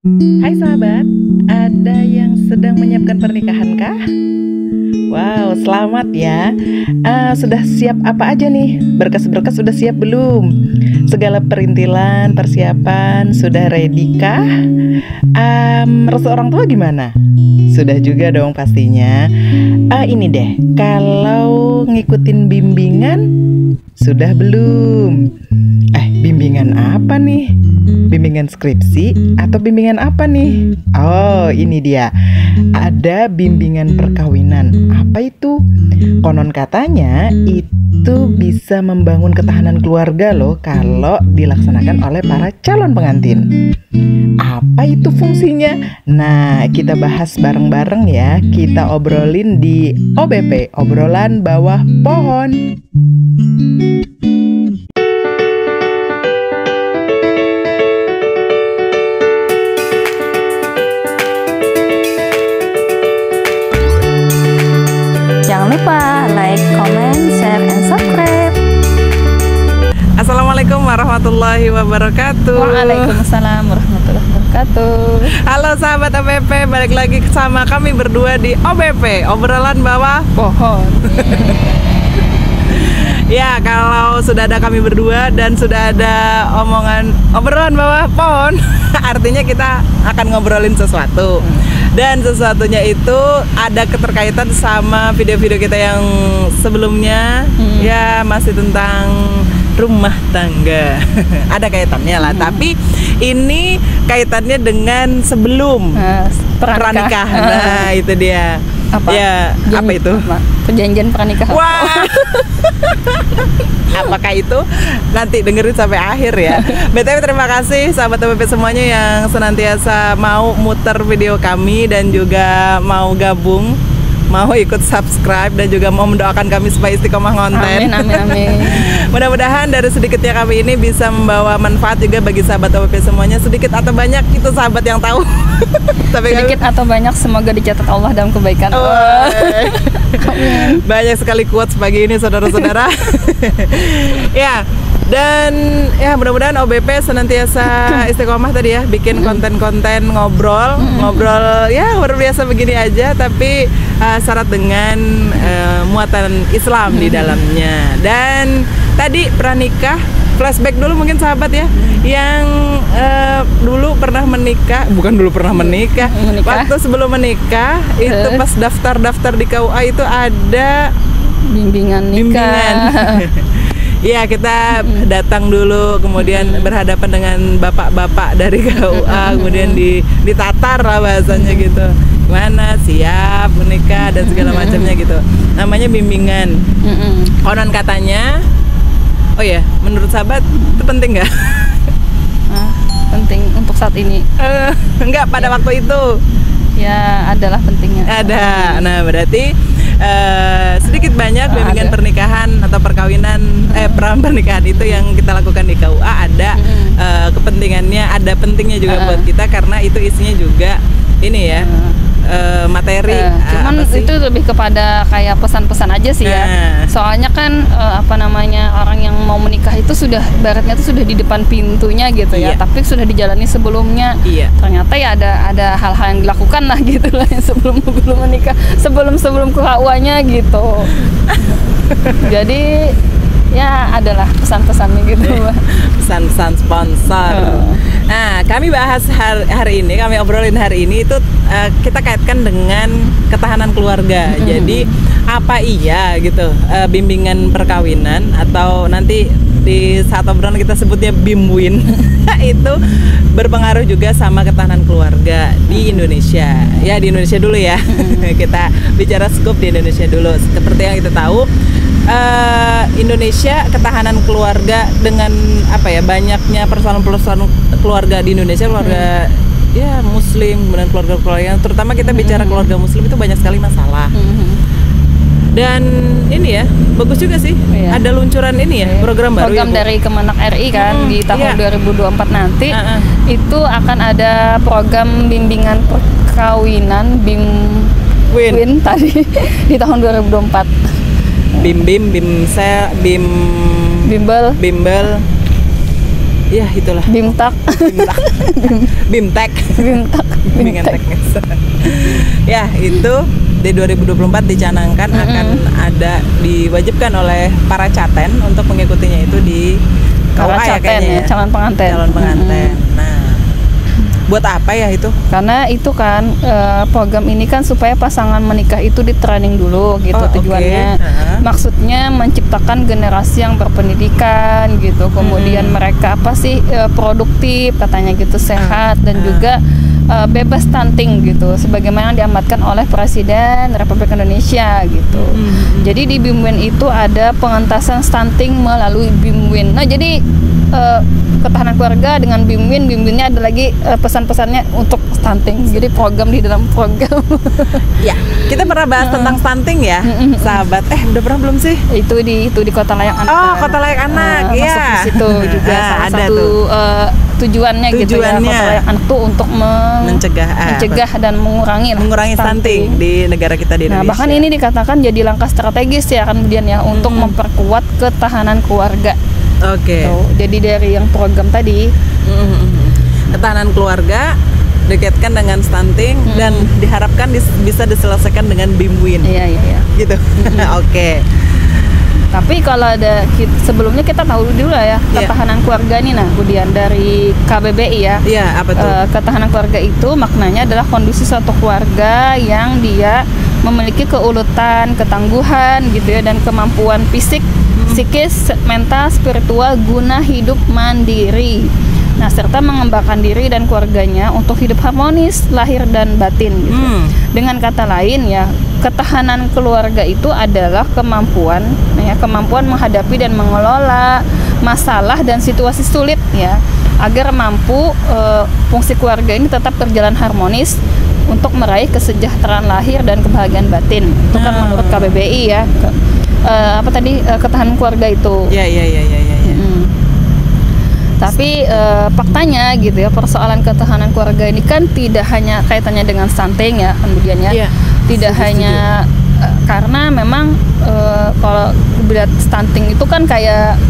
Hai sahabat, ada yang sedang menyiapkan pernikahan kah? Wow, selamat ya. Sudah siap apa aja nih? Berkas-berkas sudah siap belum? Segala perintilan, persiapan sudah ready kah? Restu orang tua gimana? Sudah juga dong pastinya. Ini deh, kalau ngikutin bimbingan sudah belum? Bimbingan apa nih? Bimbingan skripsi atau bimbingan apa nih? Oh, ini dia. Ada bimbingan perkawinan. Apa itu? Konon katanya itu bisa membangun ketahanan keluarga loh kalau dilaksanakan oleh para calon pengantin. Apa itu fungsinya? Nah, kita bahas bareng-bareng ya. Kita obrolin di OBP, obrolan bawah pohon. Jangan lupa like, comment, share, and subscribe. Assalamualaikum warahmatullahi wabarakatuh. Waalaikumsalam warahmatullahi wabarakatuh. Halo sahabat OBP, balik lagi sama kami berdua di OBP, obrolan bawah pohon. Ya, kalau sudah ada kami berdua dan sudah ada obrolan bawah pohon, artinya kita akan ngobrolin sesuatu. Dan sesuatunya itu ada keterkaitan sama video-video kita yang sebelumnya. Ya, masih tentang rumah tangga. Ada kaitannya lah, tapi ini kaitannya dengan sebelum pernikahan. Nah, itu dia. Apa itu? Perjanjian pernikahan. Wah. Apakah itu? Nanti dengerin sampai akhir ya. BTW terima kasih sahabat OBP semuanya yang senantiasa mau muter video kami dan juga mau gabung, mau ikut subscribe dan juga mau mendoakan kami supaya istiqomah konten. Amin. Mudah-mudahan dari sedikitnya kami ini bisa membawa manfaat juga bagi sahabat OBP semuanya. Sedikit atau banyak itu sahabat yang tahu. Tapi sedikit atau banyak semoga dicatat Allah dalam kebaikan. Banyak sekali quotes pagi ini saudara-saudara. Ya, dan ya mudah-mudahan OBP senantiasa istiqomah tadi ya, bikin konten-konten ngobrol ya luar biasa begini aja, tapi syarat dengan muatan Islam di dalamnya. Dan tadi pranikah, flashback dulu mungkin sahabat ya, yang dulu pernah menikah, waktu sebelum menikah itu pas daftar di KUA itu ada bimbingan nikah. Iya, kita datang dulu, kemudian berhadapan dengan bapak-bapak dari KUA, kemudian ditatar lah bahasanya gitu. Gimana, siap menikah dan segala macamnya gitu. Namanya bimbingan. Konon katanya, oh ya, menurut sahabat itu penting nggak? Penting untuk saat ini. Enggak, pada waktu itu. Ya, adalah pentingnya. Ada. Nah, berarti sedikit banyak bimbingan pernikahan atau perkawinan pernikahan itu yang kita lakukan di KUA ada kepentingannya, ada pentingnya juga buat kita karena itu isinya juga ini ya. Materi cuman itu lebih kepada kayak pesan-pesan aja sih ya. Soalnya kan orang yang mau menikah itu sudah baratnya itu sudah di depan pintunya gitu ya, tapi sudah dijalani sebelumnya. Ternyata ya ada hal-hal yang dilakukan lah gitu lah sebelum menikah, sebelum KUA-nya gitu. Jadi ya adalah pesan-pesannya gitu. Pesan-pesan sponsor. Nah, kami bahas hari ini, kami obrolin hari ini itu kita kaitkan dengan ketahanan keluarga. Jadi apa iya gitu bimbingan perkawinan atau nanti di saat obrolan kita sebutnya bimwin itu berpengaruh juga sama ketahanan keluarga di Indonesia. Ya, di Indonesia dulu ya. Kita bicara skup di Indonesia dulu. Seperti yang kita tahu, Indonesia ketahanan keluarga dengan banyaknya persoalan-persoalan keluarga di Indonesia, keluarga ya Muslim, kemudian keluarga terutama kita bicara keluarga Muslim itu banyak sekali masalah. Dan ini ya bagus juga sih, ada luncuran ini ya program baru dari Kemenak RI kan di tahun 2024 nanti itu akan ada program bimbingan perkawinan BIMWIN tadi di tahun 2024. Bimbel Ya itulah. Bimtak. Bimtek. Bimbingan teknis. Ya itu di 2024 dicanangkan akan ada diwajibkan oleh para caten untuk mengikutinya itu di KUA ya kayaknya ya. Calon pengantin. Nah, buat apa ya itu? Karena itu kan program ini kan supaya pasangan menikah itu di training dulu gitu tujuannya. Maksudnya menciptakan generasi yang berpendidikan gitu. Kemudian mereka produktif katanya gitu, sehat dan juga bebas stunting gitu. Sebagaimana yang diamatkan oleh Presiden Republik Indonesia gitu. Jadi di BIMWIN itu ada pengentasan stunting melalui BIMWIN. Nah, jadi ketahanan keluarga dengan BIMWIN-nya ada lagi pesan-pesannya untuk stunting. Jadi program di dalam program. Ya, kita pernah bahas tentang stunting ya, sahabat. Udah pernah belum sih? Itu di Kota Layak Anak. Oh, Kota Layak Anak, ya. Masuk di situ juga salah satu tujuannya gitu ya. Kota Layak Anak tuh untuk mencegah dan mengurangi stunting di negara kita di Indonesia. Nah, bahkan ini dikatakan jadi langkah strategis ya kemudian ya untuk memperkuat ketahanan keluarga. Oke. Jadi dari yang program tadi, ketahanan keluarga dikaitkan dengan stunting dan diharapkan bisa diselesaikan dengan BIMWIN. Iya. Gitu. Oke. Tapi kalau ada sebelumnya kita tahu dulu lah ya ketahanan keluarga ini. Nah, kemudian dari KBBI ya. Iya, apa tuh? Ketahanan keluarga itu maknanya adalah kondisi suatu keluarga yang dia memiliki keuletan, ketangguhan gitu ya, dan kemampuan fisik, psikis, mental, spiritual guna hidup mandiri. Nah, serta mengembangkan diri dan keluarganya untuk hidup harmonis lahir dan batin gitu. Dengan kata lain ya, ketahanan keluarga itu adalah kemampuan menghadapi dan mengelola masalah dan situasi sulit ya, agar mampu fungsi keluarga ini tetap berjalan harmonis untuk meraih kesejahteraan lahir dan kebahagiaan batin. Itu kan menurut KBBI ya. Ketahanan keluarga itu. Iya. Tapi faktanya gitu ya, persoalan ketahanan keluarga ini kan tidak hanya kaitannya dengan stunting ya kemudian ya. Tidak hanya karena memang kalau berat stunting itu kan kayak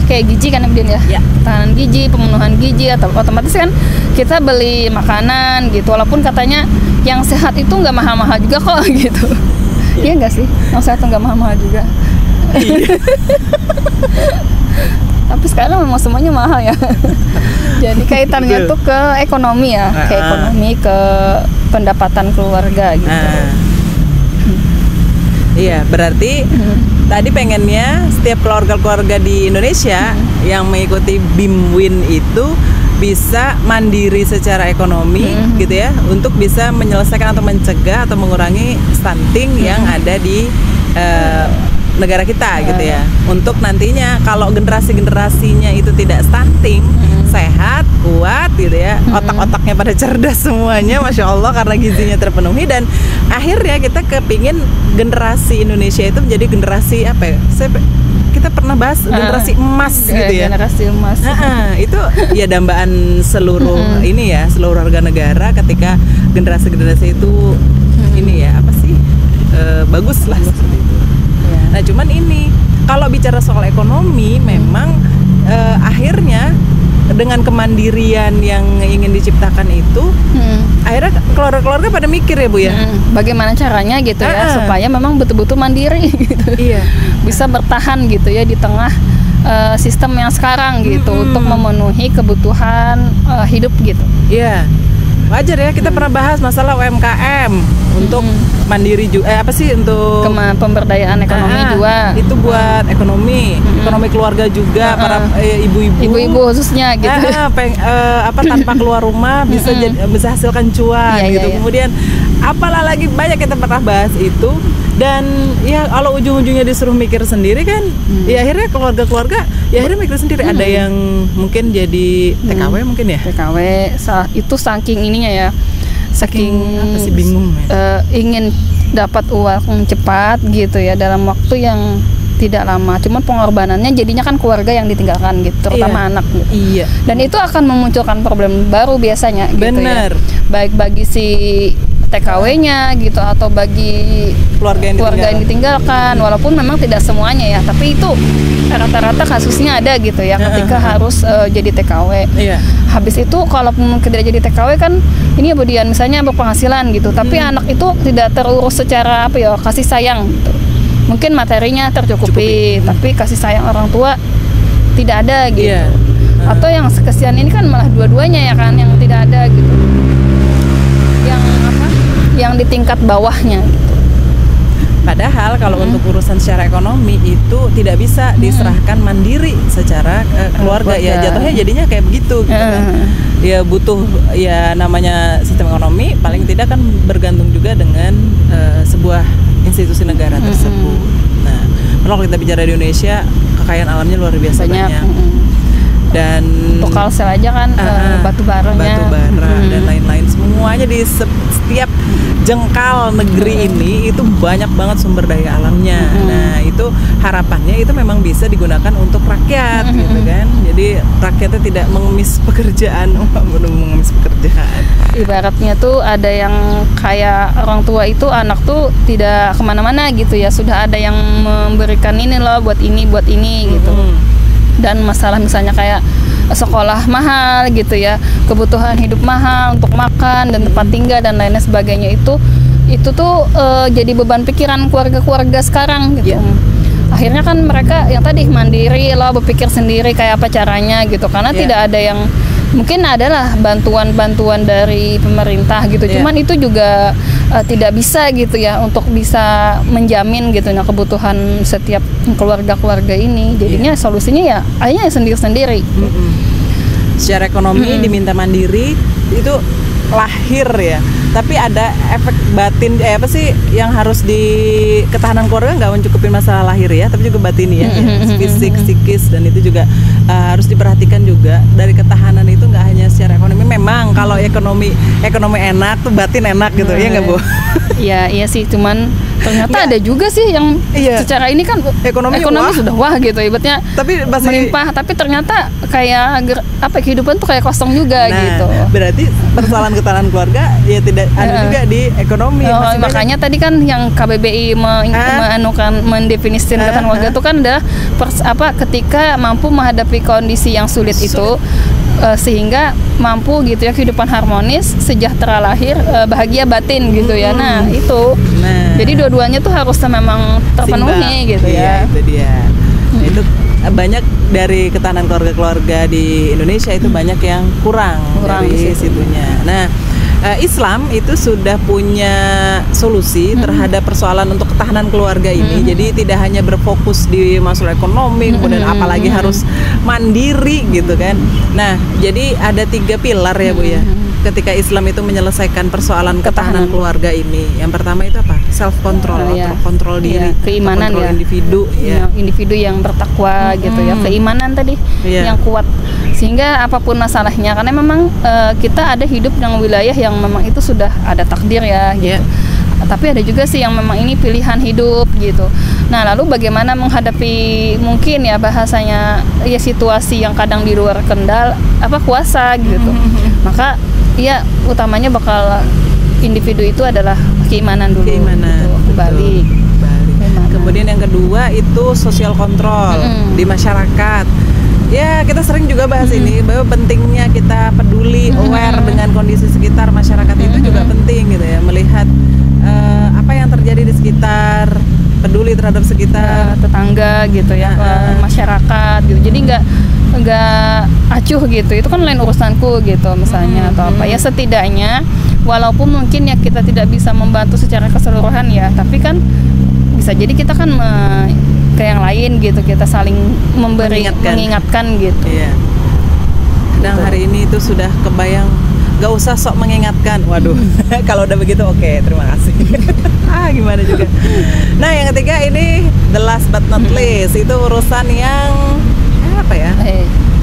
kayak gizi kan kemudian ya. Ketahanan gizi, pemenuhan gizi, atau otomatis kan kita beli makanan gitu, walaupun katanya yang sehat itu nggak mahal-mahal juga kok gitu. Iya nggak sih? Yang sehat nggak mahal-mahal juga. Tapi sekarang memang semuanya mahal ya. Jadi kaitannya tuh ke ekonomi ya, ke ekonomi, ke pendapatan keluarga gitu. Iya, berarti tadi pengennya setiap keluarga-keluarga di Indonesia yang mengikuti BIMWIN itu bisa mandiri secara ekonomi gitu ya, untuk bisa menyelesaikan atau mencegah atau mengurangi stunting yang ada di negara kita gitu ya. Untuk nantinya kalau generasinya itu tidak stunting, sehat, kuat gitu ya, otak-otaknya pada cerdas semuanya, Masya Allah, karena gizinya terpenuhi. Dan akhirnya kita kepingin generasi Indonesia itu menjadi generasi apa ya, kita pernah bahas generasi emas gitu ya. Generasi emas. Itu ya dambaan seluruh ini ya, seluruh warga negara ketika generasi itu ini ya bagus lah seperti itu. Nah, cuman ini kalau bicara soal ekonomi memang akhirnya dengan kemandirian yang ingin diciptakan itu akhirnya keluarga-keluarga pada mikir ya Bu ya, bagaimana caranya gitu ya supaya memang betul-betul mandiri gitu. Iya. Bisa bertahan gitu ya di tengah sistem yang sekarang gitu untuk memenuhi kebutuhan hidup gitu. Iya. Wajar ya, kita pernah bahas masalah UMKM untuk mandiri juga untuk pemberdayaan ekonomi juga. Itu buat ekonomi keluarga juga, para ibu-ibu khususnya gitu. Tanpa keluar rumah bisa hasilkan cuan gitu. Kemudian apalah lagi banyak kita pernah bahas itu. Dan ya kalau ujung-ujungnya disuruh mikir sendiri kan, ya akhirnya keluarga-keluarga ya akhirnya mikir sendiri. Ada yang mungkin jadi TKW mungkin ya. TKW itu saking ininya ya, saking bingung ya. Ingin dapat uang cepat gitu ya dalam waktu yang tidak lama. Cuman pengorbanannya jadinya kan keluarga yang ditinggalkan gitu, terutama anak gitu. Iya. Dan itu akan memunculkan problem baru biasanya gitu. Bener. Ya. Baik bagi si TKW-nya gitu, atau bagi keluarga yang ditinggalkan, walaupun memang tidak semuanya ya, tapi itu rata-rata kasusnya ada gitu ya, ketika harus jadi TKW. Habis itu kalau tidak jadi TKW kan ini ya Budian, misalnya berpenghasilan gitu, tapi anak itu tidak terurus secara apa ya, kasih sayang gitu. Mungkin materinya tercukupi, tapi kasih sayang orang tua tidak ada gitu. Atau yang kesian ini kan malah dua-duanya ya kan, yang tidak ada gitu, yang di tingkat bawahnya gitu. Padahal kalau untuk urusan secara ekonomi itu tidak bisa diserahkan mandiri secara keluarga. Ya jatuhnya jadinya kayak begitu gitu kan. Ya butuh, ya namanya sistem ekonomi paling tidak kan bergantung juga dengan sebuah institusi negara tersebut. Nah, kalau kita bicara di Indonesia, kekayaan alamnya luar biasa banyak. Dan untuk Kalsel aja kan batu bara dan lain-lain, semuanya di setiap jengkal negeri ini itu banyak banget sumber daya alamnya. Nah, itu harapannya itu memang bisa digunakan untuk rakyat gitu kan. Jadi rakyatnya tidak mengemis pekerjaan, mengemis pekerjaan. Ibaratnya tuh ada yang kayak orang tua itu anak tuh tidak kemana-mana gitu ya, sudah ada yang memberikan ini loh buat ini gitu. Dan masalah misalnya kayak sekolah mahal gitu ya, kebutuhan hidup mahal untuk makan dan tempat tinggal dan lain sebagainya, itu tuh jadi beban pikiran keluarga sekarang gitu. Akhirnya kan mereka yang tadi mandiri loh, berpikir sendiri kayak apa caranya gitu, karena tidak ada yang, mungkin adalah bantuan dari pemerintah gitu, cuman itu juga tidak bisa gitu ya untuk bisa menjamin gitu nah kebutuhan setiap keluarga ini. Jadinya solusinya ya akhirnya sendiri-sendiri. Secara ekonomi diminta mandiri itu lahir ya, tapi ada efek batin apa sih yang harus di ketahanan keluarga, nggak mencukupin masalah lahir ya, tapi juga batin ya, fisik, psikis, dan itu juga harus diperhatikan juga. Dari ketahanan itu nggak hanya secara ekonomi, memang kalau ekonomi enak tuh batin enak gitu, ya nggak Bu? Iya sih, cuman ternyata ada juga sih yang secara ini kan ekonomi sudah wah gitu ibaratnya, tapi melimpah, tapi ternyata kayak kehidupan tuh kayak kosong juga gitu. Berarti persoalan ketahanan keluarga ya tidak ada juga di ekonomi. Makanya tadi kan yang KBBI mendefinisikan ketahanan keluarga itu kan adalah ketika mampu menghadapi kondisi yang sulit itu, sehingga mampu gitu ya kehidupan harmonis, sejahtera lahir, bahagia batin gitu ya. Nah itu, jadi dua-duanya tuh harusnya memang terpenuhi gitu ya. Itu dia. Itu banyak dari ketahanan keluarga di Indonesia itu banyak yang kurang dari situnya. Nah, Islam itu sudah punya solusi terhadap persoalan untuk ketahanan keluarga ini. Jadi tidak hanya berfokus di masalah ekonomi, kemudian apalagi harus mandiri gitu kan. Nah, jadi ada 3 pilar ya Bu ya, ketika Islam itu menyelesaikan persoalan ketahanan keluarga ini. Yang pertama itu apa? Self control, atau kontrol diri, keimanan kontrol individu individu yang bertakwa gitu ya, keimanan tadi yang kuat, sehingga apapun masalahnya, karena memang kita ada hidup dengan wilayah yang memang itu sudah ada takdir ya gitu. Tapi ada juga sih yang memang ini pilihan hidup gitu. Nah, lalu bagaimana menghadapi mungkin ya bahasanya ya situasi yang kadang di luar kuasa gitu. Maka ya utamanya bakal individu itu adalah keimanan dulu. Balik. Kemudian yang kedua itu sosial kontrol di masyarakat. Ya, kita sering juga bahas ini, bahwa pentingnya kita peduli, aware dengan kondisi sekitar masyarakat itu juga penting gitu ya, melihat apa yang terjadi di sekitar, peduli terhadap sekitar, tetangga gitu ya, masyarakat gitu. Jadi nggak acuh gitu, itu kan lain urusanku gitu misalnya, atau apa ya, setidaknya walaupun mungkin ya kita tidak bisa membantu secara keseluruhan ya, tapi kan bisa jadi kita kan ke yang lain gitu, kita saling mengingatkan gitu. Iya. Dan hari ini itu sudah kebayang, gak usah sok mengingatkan. Waduh, kalau udah begitu oke, terima kasih. Gimana juga. Nah, yang ketiga ini the last but not least, itu urusan yang apa ya?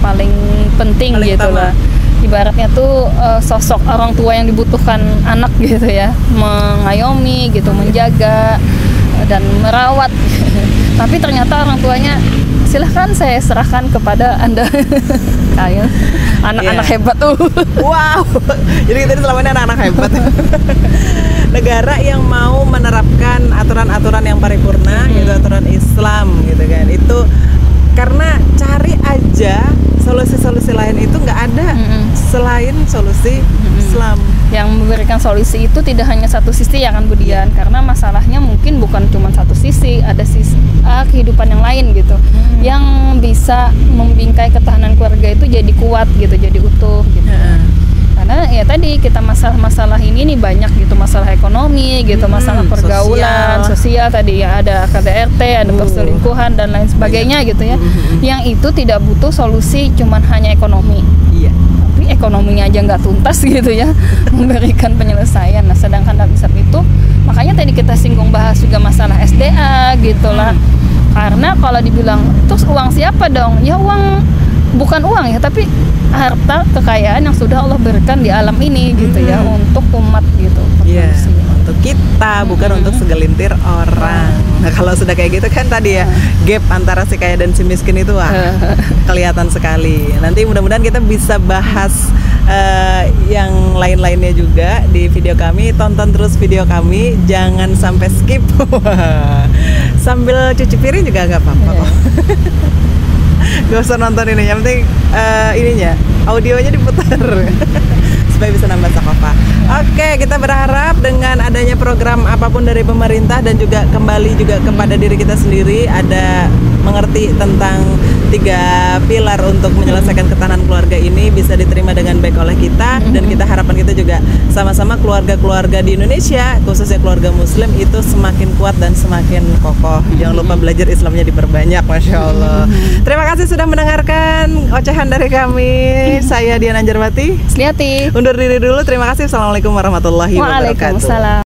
Paling penting gitu lah. Ibaratnya tuh sosok orang tua yang dibutuhkan anak gitu ya, mengayomi gitu, menjaga dan merawat. Tapi ternyata orang tuanya, silahkan saya serahkan kepada Anda. Kayak anak-anak hebat tuh. Wow. Jadi kita selama ini anak-anak hebat. negara yang mau menerapkan aturan-aturan yang paripurna, yaitu aturan Islam gitu kan. Itu karena cari aja solusi-solusi lain itu nggak ada selain solusi Islam. Yang memberikan solusi itu tidak hanya satu sisi ya kan Budian, karena masalahnya mungkin bukan cuma satu sisi, ada sisi kehidupan yang lain gitu, yang bisa membingkai ketahanan keluarga itu jadi kuat gitu, jadi utuh gitu. Karena ya tadi kita masalah-masalah ini nih banyak gitu, masalah ekonomi gitu, masalah pergaulan, sosial tadi ya, ada KDRT, ada perselingkuhan dan lain sebagainya gitu ya. Yang itu tidak butuh solusi cuman hanya ekonomi. Tapi ekonominya aja nggak tuntas gitu ya, memberikan penyelesaian. Nah, sedangkan dalam Islam itu, makanya tadi kita singgung bahas juga masalah SDA gitulah. Karena kalau dibilang terus uang siapa dong? Ya uang, bukan uang ya, tapi harta kekayaan yang sudah Allah berikan di alam ini gitu ya, untuk umat gitu. Untuk kita, bukan untuk segelintir orang. Nah, kalau sudah kayak gitu kan tadi ya, gap antara si kaya dan si miskin itu kelihatan sekali. Nanti mudah-mudahan kita bisa bahas yang lain-lainnya juga di video kami. Tonton terus video kami, jangan sampai skip. Sambil cuci piring juga nggak apa-apa kok. Gak usah nonton ini, yang penting ininya, audionya diputar supaya bisa nambah sakofa. Oke, kita berharap dengan adanya program apapun dari pemerintah dan juga kembali juga kepada diri kita sendiri, ada mengerti tentang 3 pilar untuk menyelesaikan ketahanan keluarga ini bisa diterima dengan baik oleh kita. Dan kita harapan kita juga sama-sama keluarga-keluarga di Indonesia, khususnya keluarga muslim itu semakin kuat dan semakin kokoh. Jangan lupa belajar Islamnya diperbanyak, Masya Allah. Terima kasih sudah mendengarkan ocehan dari kami. Saya Dian Anjarwati, Sliati, undur diri dulu. Terima kasih. Assalamualaikum warahmatullahi wabarakatuh. Waalaikumsalam.